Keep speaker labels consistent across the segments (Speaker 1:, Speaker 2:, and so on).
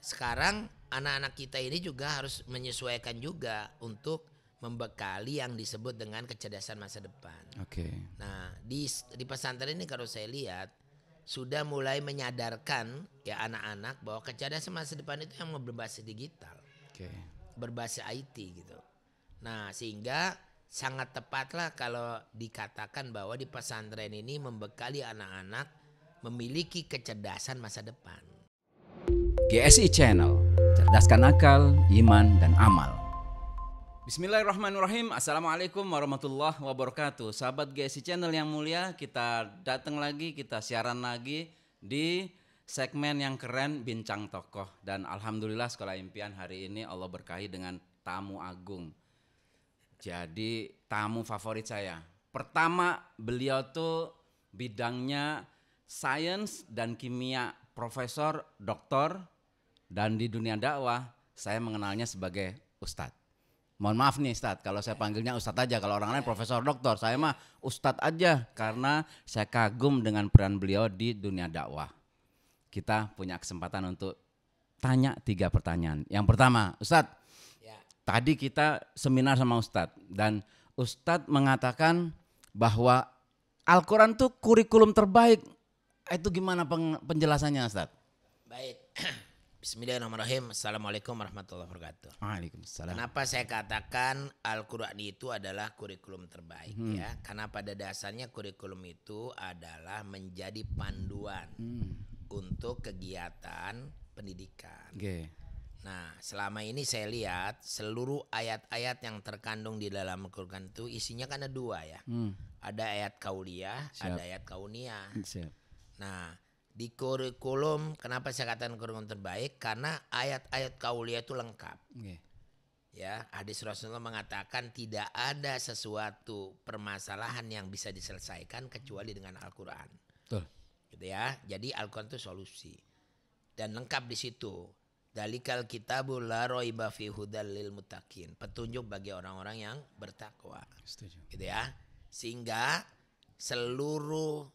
Speaker 1: sekarang anak-anak kita ini juga harus menyesuaikan juga untuk membekali yang disebut dengan kecerdasan masa depan.
Speaker 2: Oke.
Speaker 1: Nah, di pesantren ini kalau saya lihat sudah mulai menyadarkan ya anak-anak bahwa kecerdasan masa depan itu yang berbasis digital,
Speaker 2: Oke.
Speaker 1: berbasis IT gitu. Nah, sehingga sangat tepatlah kalau dikatakan bahwa di pesantren ini membekali anak-anak memiliki kecerdasan masa depan.
Speaker 2: GSI Channel, cerdaskan akal, iman, dan amal. Bismillahirrahmanirrahim. Assalamualaikum warahmatullahi wabarakatuh. Sahabat GSI Channel yang mulia, kita datang lagi, kita siaran lagi di segmen yang keren Bincang Tokoh. Dan alhamdulillah Sekolah Impian hari ini Allah berkahi dengan tamu agung. Jadi tamu favorit saya. Pertama, beliau tuh bidangnya sains dan kimia, profesor, doktor, dan di dunia dakwah saya mengenalnya sebagai Ustadz. Mohon maaf nih Ustadz, kalau saya panggilnya Ustadz aja, kalau orang lain profesor, doktor, saya mah Ustadz aja karena saya kagum dengan peran beliau di dunia dakwah. Kita punya kesempatan untuk tanya 3 pertanyaan. Yang pertama, Ustadz, tadi kita seminar sama Ustadz dan Ustadz mengatakan bahwa Al-Quran itu kurikulum terbaik. Itu gimana penjelasannya Ustadz?
Speaker 1: Baik. Bismillahirrahmanirrahim. Assalamualaikum warahmatullahi wabarakatuh.
Speaker 2: Waalaikumsalam.
Speaker 1: Kenapa saya katakan Al-Quran itu adalah kurikulum terbaik ya? Karena pada dasarnya kurikulum itu adalah menjadi panduan untuk kegiatan pendidikan.
Speaker 2: Okay.
Speaker 1: Nah, selama ini saya lihat seluruh ayat-ayat yang terkandung di dalam Al-Quran itu isinya kan ada 2 ya. Ada ayat kauliyah, ada ayat kauniyah. Nah, di kurikulum, kenapa saya katakan kurikulum terbaik? Karena ayat-ayat kauliyah itu lengkap. Ya, hadis Rasulullah mengatakan tidak ada sesuatu permasalahan yang bisa diselesaikan kecuali dengan Al-Quran.
Speaker 2: Betul.
Speaker 1: Gitu ya. Jadi Al-Quran itu solusi dan lengkap di situ. Dalikal kitabul la raiba fi hudal lil muttaqin. Petunjuk bagi orang-orang yang bertakwa.
Speaker 2: Setuju.
Speaker 1: Gitu ya. Sehingga seluruh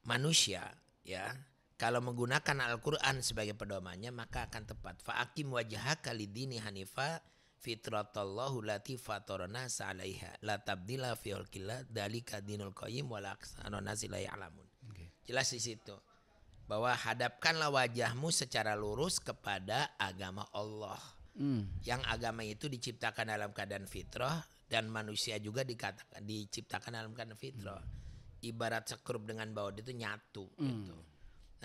Speaker 1: manusia ya kalau menggunakan Al-Quran sebagai pedomannya maka akan tepat. Fa'akim wajhaka lidini hanifa fitratallahu lati fatarana sa'alaiha la tabdila fi khalqillah dalika dinul qayyim wal aksarun nasi la ya'lamun. Jelas di situ bahwa hadapkanlah wajahmu secara lurus kepada agama Allah. Yang agama itu diciptakan dalam keadaan fitrah dan manusia juga diciptakan dalam keadaan fitrah. Ibarat sekrup dengan baut itu nyatu gitu.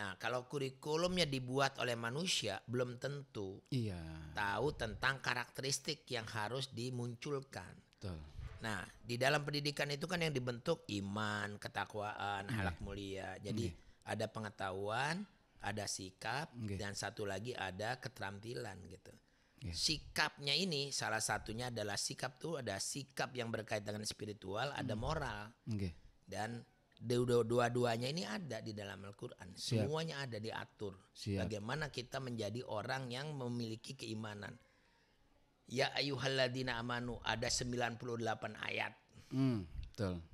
Speaker 1: Nah, kalau kurikulumnya dibuat oleh manusia belum tentu tahu tentang karakteristik yang harus dimunculkan.
Speaker 2: Betul.
Speaker 1: Nah, di dalam pendidikan itu kan yang dibentuk iman, ketakwaan, akhlak mulia. Jadi ada pengetahuan, ada sikap, dan satu lagi ada keterampilan gitu. Sikapnya ini salah satunya adalah sikap tuh ada sikap yang berkaitan dengan spiritual, ada moral. Dan dua-duanya ini ada di dalam Al-Quran. Semuanya ada diatur. Bagaimana kita menjadi orang yang memiliki keimanan. Ya ayyuhalladzina amanu ada 98 ayat.
Speaker 2: Betul.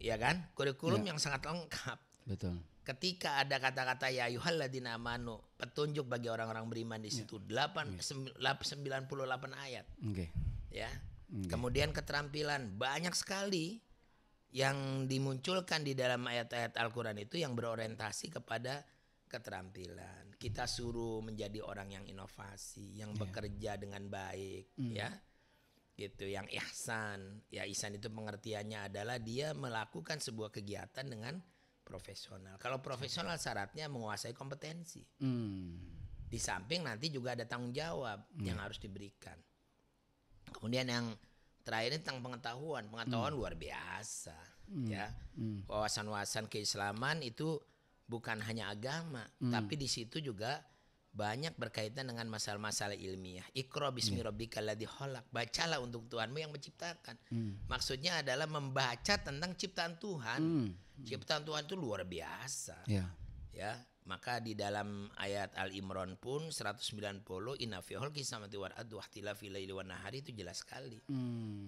Speaker 1: Ya kan? Kurikulum yang sangat lengkap.
Speaker 2: Betul.
Speaker 1: Ketika ada kata-kata ya ayyuhalladzina amanu, petunjuk bagi orang-orang beriman di situ 98 ayat. Ya. Kemudian keterampilan banyak sekali yang dimunculkan di dalam ayat-ayat Al-Quran itu yang berorientasi kepada keterampilan. Kita suruh menjadi orang yang inovasi, yang bekerja dengan baik, ya, gitu. Yang ihsan, ya ihsan itu pengertiannya adalah dia melakukan sebuah kegiatan dengan profesional. Kalau profesional syaratnya menguasai kompetensi. Di samping nanti juga ada tanggung jawab yang harus diberikan. Kemudian yang terakhir ini tentang pengetahuan luar biasa, ya. Wawasan-wawasan keislaman itu bukan hanya agama, tapi di situ juga banyak berkaitan dengan masalah-masalah ilmiah. Iqra bismi rabbikal ladzi khalaq. Bacalah untuk Tuhanmu yang menciptakan. Maksudnya adalah membaca tentang ciptaan Tuhan. Ciptaan Tuhan itu luar biasa. Ya, maka di dalam ayat Al-Imran pun 190 inna fi khalqis samawati wal ardi wa ikhtilafil laili wan nahari itu jelas sekali.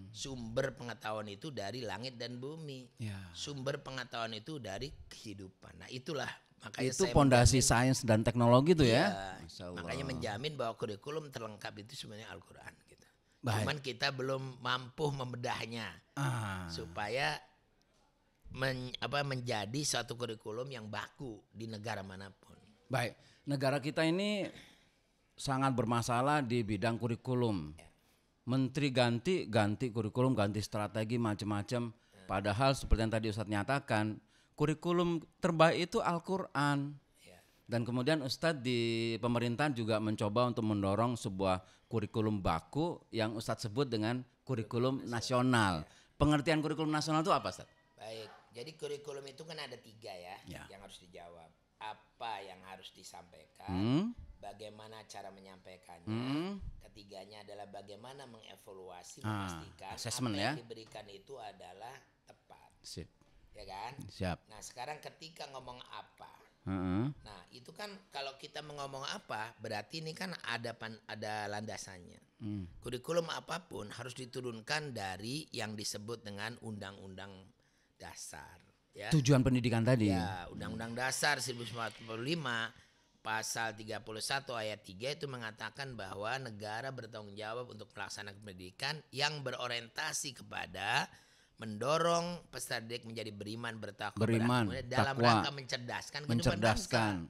Speaker 1: Sumber pengetahuan itu dari langit dan bumi. Sumber pengetahuan itu dari kehidupan. Nah, itulah makanya
Speaker 2: itu fondasi sains dan teknologi itu ya.
Speaker 1: Makanya menjamin bahwa kurikulum terlengkap itu sebenarnya Al-Qur'an gitu. Cuman kita belum mampu membedahnya supaya menjadi suatu kurikulum yang baku di negara manapun.
Speaker 2: Baik, negara kita ini sangat bermasalah di bidang kurikulum. Menteri ganti kurikulum, ganti strategi macam-macam. Padahal seperti yang tadi Ustadz nyatakan, kurikulum terbaik itu Al-Qur'an. Dan kemudian Ustadz di pemerintahan juga mencoba untuk mendorong sebuah kurikulum baku yang Ustadz sebut dengan kurikulum nasional. Pengertian kurikulum nasional itu apa, Ustadz?
Speaker 1: Baik. Jadi kurikulum itu kan ada 3 ya yang harus dijawab. Apa yang harus disampaikan, bagaimana cara menyampaikannya, ketiganya adalah bagaimana mengevaluasi, memastikan apa yang diberikan itu adalah tepat.
Speaker 2: Sip.
Speaker 1: Ya kan?
Speaker 2: Siap.
Speaker 1: Nah sekarang ketika ngomong apa, nah itu kan kalau kita ngomong apa berarti ini kan ada landasannya. Kurikulum apapun harus diturunkan dari yang disebut dengan undang-undang dasar ya.
Speaker 2: Tujuan pendidikan tadi.
Speaker 1: Ya, Undang-Undang Dasar 1945 pasal 31 ayat 3 itu mengatakan bahwa negara bertanggung jawab untuk melaksanakan pendidikan yang berorientasi kepada mendorong peserta didik menjadi beriman, bertakwa dalam rangka mencerdaskan kehidupan bangsa.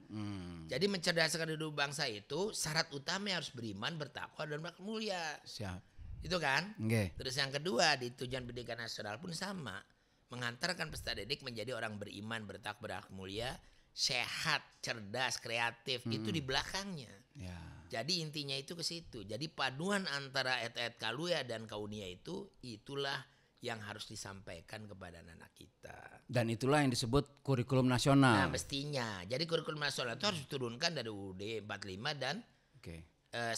Speaker 1: Jadi mencerdaskan hidup bangsa itu syarat utama harus beriman, bertakwa dan berakhlak mulia.
Speaker 2: Siap.
Speaker 1: Itu kan?
Speaker 2: Okay.
Speaker 1: Terus yang kedua di tujuan pendidikan nasional pun sama. Mengantarkan peserta didik menjadi orang beriman, bertakwa, berakhlak mulia, sehat, cerdas, kreatif, itu di belakangnya. Jadi intinya itu ke situ. Jadi paduan antara ayat-ayat Kaluya dan Kaunia itulah yang harus disampaikan kepada anak kita.
Speaker 2: Dan itulah yang disebut kurikulum nasional.
Speaker 1: Nah mestinya. Jadi kurikulum nasional itu harus diturunkan dari UUD 45 dan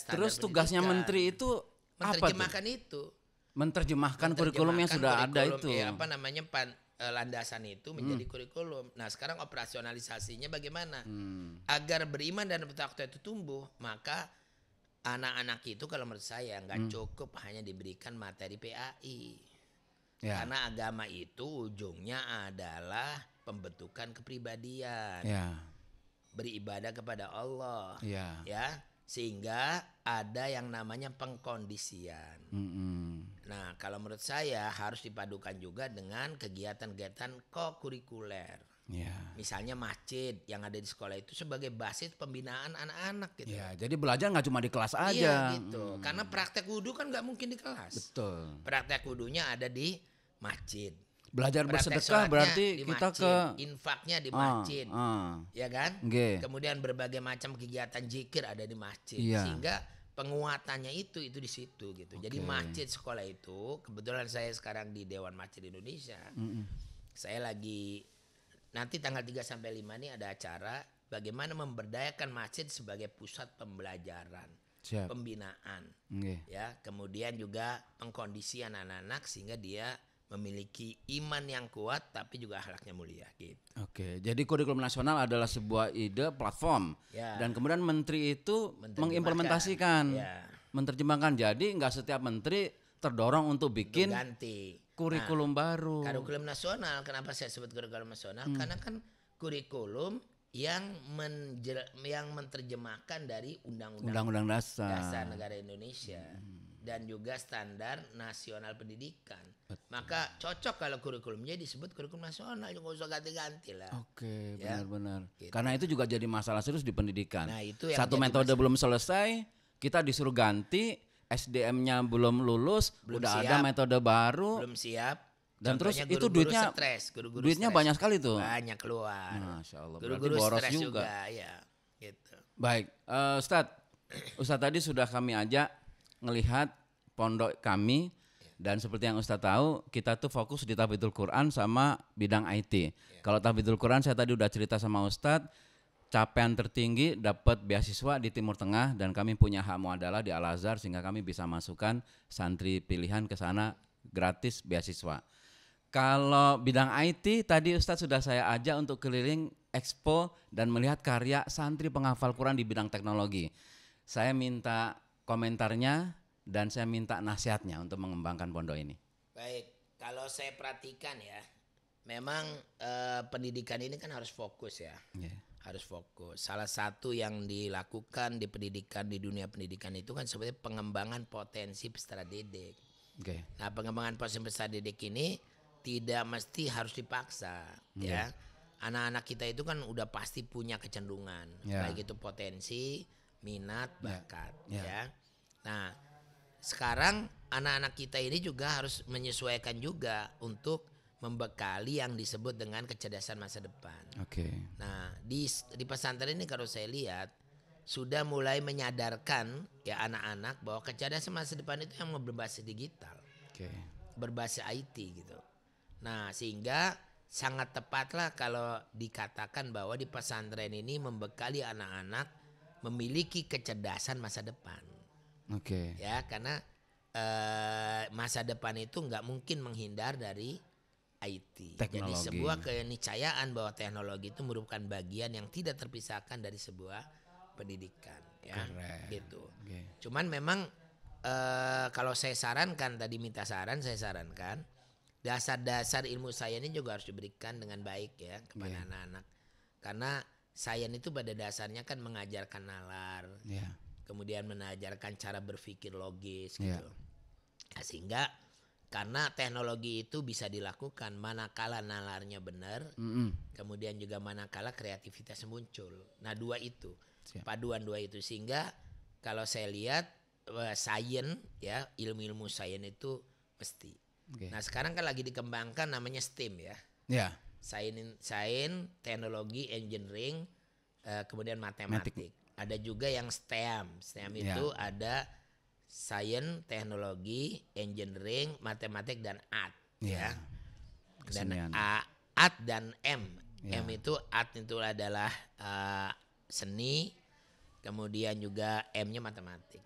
Speaker 2: terus tugasnya menteri itu
Speaker 1: menerjemahkan itu.
Speaker 2: Menerjemahkan kurikulum yang sudah ada itu.
Speaker 1: Landasan itu menjadi kurikulum. Nah sekarang operasionalisasinya bagaimana? Agar beriman dan bertakwa itu tumbuh, maka anak-anak itu kalau menurut saya nggak cukup hanya diberikan materi PAI. Karena agama itu ujungnya adalah pembentukan kepribadian. Beribadah kepada Allah. Ya. Sehingga ada yang namanya pengkondisian. Nah kalau menurut saya harus dipadukan juga dengan kegiatan-kegiatan kokurikuler. Misalnya masjid yang ada di sekolah itu sebagai basis pembinaan anak-anak gitu.
Speaker 2: Jadi belajar nggak cuma di kelas aja.
Speaker 1: Iya gitu. Karena praktek wudhu kan nggak mungkin di kelas.
Speaker 2: Betul.
Speaker 1: Praktek wudhunya ada di masjid.
Speaker 2: Belajar bersedekah berarti kita ke
Speaker 1: infaknya di masjid, ya kan? Kemudian berbagai macam kegiatan zikir ada di masjid, sehingga penguatannya itu di situ gitu. Jadi masjid sekolah itu, kebetulan saya sekarang di Dewan Masjid Indonesia, saya lagi nanti tanggal 3 sampai 5 ini ada acara bagaimana memberdayakan masjid sebagai pusat pembelajaran, pembinaan, ya. Kemudian juga pengkondisian anak-anak sehingga dia memiliki iman yang kuat tapi juga akhlaknya mulia gitu.
Speaker 2: Jadi kurikulum nasional adalah sebuah ide platform dan kemudian menteri itu mengimplementasikan, menerjemahkan. Jadi nggak setiap menteri terdorong untuk bikin kurikulum baru.
Speaker 1: Kurikulum nasional, kenapa saya sebut kurikulum nasional? Karena kan kurikulum yang menerjemahkan dari undang-undang dasar negara Indonesia. Dan juga standar nasional pendidikan. Maka cocok kalau kurikulumnya disebut kurikulum nasional, nggak usah ganti-ganti lah.
Speaker 2: Benar-benar. Gitu. Karena itu juga jadi masalah serius di pendidikan.
Speaker 1: Nah, itu yang
Speaker 2: satu metode belum selesai, kita disuruh ganti, SDM-nya belum lulus, udah ada metode baru.
Speaker 1: Belum siap.
Speaker 2: Dan
Speaker 1: contohnya
Speaker 2: terus itu duitnya duitnya banyak sekali tuh.
Speaker 1: Banyak keluar.
Speaker 2: Masya Allah.
Speaker 1: Guru-guru stres juga. Ya, gitu.
Speaker 2: Baik, Ustadz tadi sudah kami ajak ngelihat pondok kami dan seperti yang Ustadz tahu kita tuh fokus di tahfidzul Quran sama bidang IT. Kalau tahfidzul Quran saya tadi udah cerita sama Ustadz, capaian tertinggi dapat beasiswa di Timur Tengah dan kami punya hak muadalah di Al Azhar sehingga kami bisa masukkan santri pilihan ke sana gratis beasiswa. Kalau bidang IT tadi Ustadz sudah saya ajak untuk keliling expo dan melihat karya santri penghafal Quran di bidang teknologi. Saya minta komentarnya dan saya minta nasihatnya untuk mengembangkan pondok ini.
Speaker 1: Baik, kalau saya perhatikan ya, memang pendidikan ini kan harus fokus ya. Harus fokus. Salah satu yang dilakukan di pendidikan, di dunia pendidikan itu kan sebenarnya pengembangan potensi peserta didik. Nah, pengembangan potensi peserta didik ini tidak mesti harus dipaksa ya. Anak-anak kita itu kan udah pasti punya kecenderungan, baik itu potensi, minat, bakat ya. Nah, sekarang anak-anak kita ini juga harus menyesuaikan juga untuk membekali yang disebut dengan kecerdasan masa depan. Nah, di pesantren ini kalau saya lihat sudah mulai menyadarkan ya anak-anak bahwa kecerdasan masa depan itu yang berbasis digital, berbasis IT gitu. Nah, sehingga sangat tepatlah kalau dikatakan bahwa di pesantren ini membekali anak-anak memiliki kecerdasan masa depan. Ya, karena masa depan itu nggak mungkin menghindar dari IT. Teknologi. Jadi sebuah keniscayaan bahwa teknologi itu merupakan bagian yang tidak terpisahkan dari sebuah pendidikan. Ya, gitu. Cuman memang kalau saya sarankan, tadi minta saran, saya sarankan dasar-dasar ilmu sains ini juga harus diberikan dengan baik ya kepada anak-anak. Karena sains itu pada dasarnya kan mengajarkan nalar, kemudian mengajarkan cara berpikir logis gitu. Nah, sehingga karena teknologi itu bisa dilakukan manakala nalarnya benar, kemudian juga manakala kreativitas muncul. Nah, dua itu, paduan dua itu, sehingga kalau saya lihat sains ya, ilmu-ilmu sains itu mesti. Nah, sekarang kan lagi dikembangkan namanya STEM ya. Sains, teknologi, engineering, kemudian matematik. Ada juga yang STEM. STEM itu ada sains, teknologi, engineering, matematik dan art ya. Dan art dan M. M itu art itu adalah seni, kemudian juga M-nya matematik.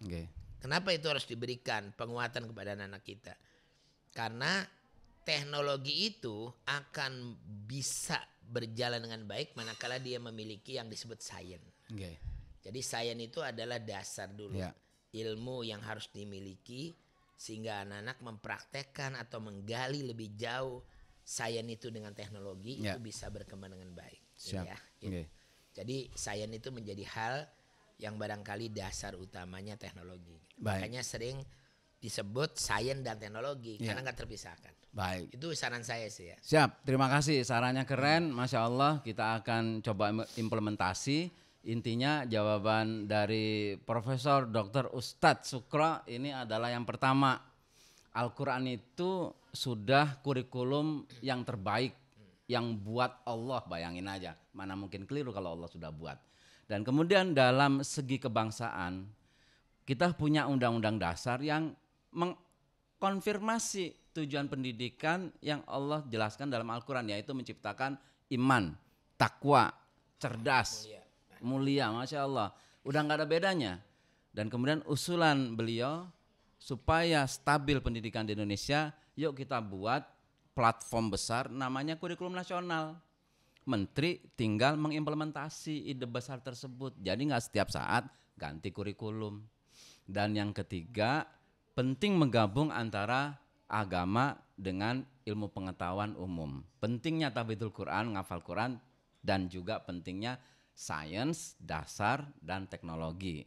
Speaker 1: Kenapa itu harus diberikan penguatan kepada anak-anak kita? Karena teknologi itu akan bisa berjalan dengan baik manakala dia memiliki yang disebut sains. Jadi sains itu adalah dasar dulu. Ilmu yang harus dimiliki sehingga anak-anak mempraktekkan atau menggali lebih jauh sains itu dengan teknologi itu bisa berkembang dengan baik. Gitu. Jadi sains itu menjadi hal yang barangkali dasar utamanya teknologi. Makanya sering disebut sains dan teknologi karena nggak terpisahkan. Itu saran saya sih ya.
Speaker 2: Siap, terima kasih, sarannya keren, Masya Allah. Kita akan coba implementasi. Intinya jawaban dari Profesor Dr. Ustadz Sukro ini adalah yang pertama, Al-Quran itu sudah kurikulum yang terbaik yang buat Allah, bayangin aja, mana mungkin keliru kalau Allah sudah buat. Dan kemudian dalam segi kebangsaan kita punya undang-undang dasar yang mengkonfirmasi tujuan pendidikan yang Allah jelaskan dalam Al-Quran, yaitu menciptakan iman, takwa, cerdas, mulia, Masya Allah. Udah gak ada bedanya. Dan kemudian usulan beliau supaya stabil pendidikan di Indonesia, yuk kita buat platform besar namanya kurikulum nasional. Menteri tinggal mengimplementasi ide besar tersebut. Jadi gak setiap saat ganti kurikulum. Dan yang ketiga, penting menggabung antara agama dengan ilmu pengetahuan umum. Pentingnya tahfidzul Quran, ngafal Quran, dan juga pentingnya sains, dasar, dan teknologi.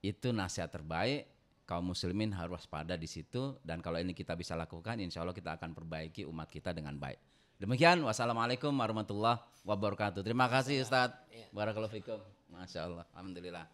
Speaker 2: Itu nasihat terbaik, kaum muslimin harus waspada di situ, dan kalau ini kita bisa lakukan, insya Allah kita akan perbaiki umat kita dengan baik. Demikian, wassalamualaikum warahmatullahi wabarakatuh. Terima kasih Ustadz. Barakallahu fikum. Masya Allah, alhamdulillah.